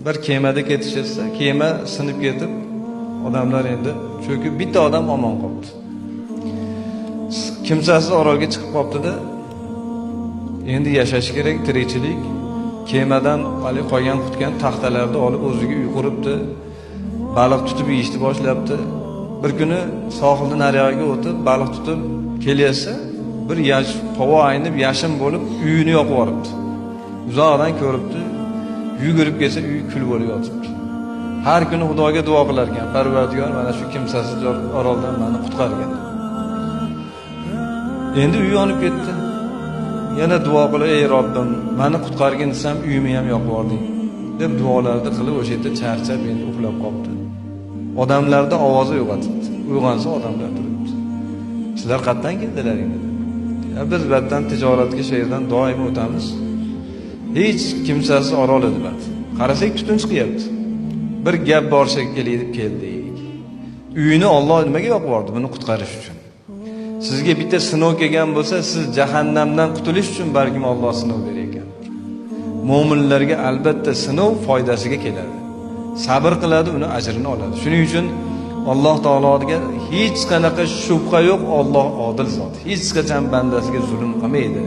Bir kemada ketishsa, kema sinib ketib, odamlar endi chunki bitta odam omon qoldi. Kimsasiz orolga chiqib qoldi-da, endi yashash kerak, tirikchilik. Kemadan hali qolgan qutgan taxtalarni olib o'ziga uy quribdi. Baliq tutib yeyishni boshlabdi. Bir kuni sohildan naryoqqa o'tib, baliq tutib kelyapsa, bir havo aynib, yashin bo'lib, uyini yoqib yuboribdi. Uzoqdan ko'ribdi. Yugurib kelsa, uy kul bo'lib yotibdi. Har kuni Xudoga duo qilar ekan, Parvardigor, mana shu kimsasiz oroldan meni qutqargin. Endi uy yonib ketdi. Yana duo qilib, ey Robbim, meni qutqargin desam, uyimni ham yoqib yubording, deb duolarni qilib o'sha yerda charchab endi uxlab qoldi. Odamlarda ovozi uyg'otibdi. Uyg'onsa odamlar turibdi. Sizlar qayerdan keldilaring dedi. Biz batdan tijoratga shehirdan doim o'tamiz. Hech kimsasiz orol edi bat. Qarasak tutun chiqyapti. Bir gap bor shekilli deb keldik. Uyini Alloh nimaga yoqib yubordi? Buni qutqarish uchun. Sizga bitta sinov kelgan bo'lsa, siz jahannamdan qutulish uchun balkim Alloh sinov berar ekan. Mo'minlarga albatta sinov foydasiga keladi. Sabr qiladi, uni ajrini oladi. Shuning uchun Alloh taologa hech qanaqa shubha yo'q, Alloh odil zot. Hech qachon bandasiga zulm qilmaydi.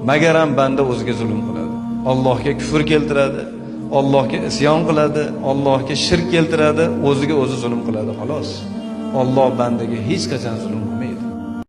Magar ham banda o'ziga zulm qiladi. Allohga kufr keltiradi, Allohga isyon qiladi, Allohga shirk keltiradi, o'ziga o'zi zulm qiladi xolos. Alloh bandaga hech qachon zulm qilmaydi.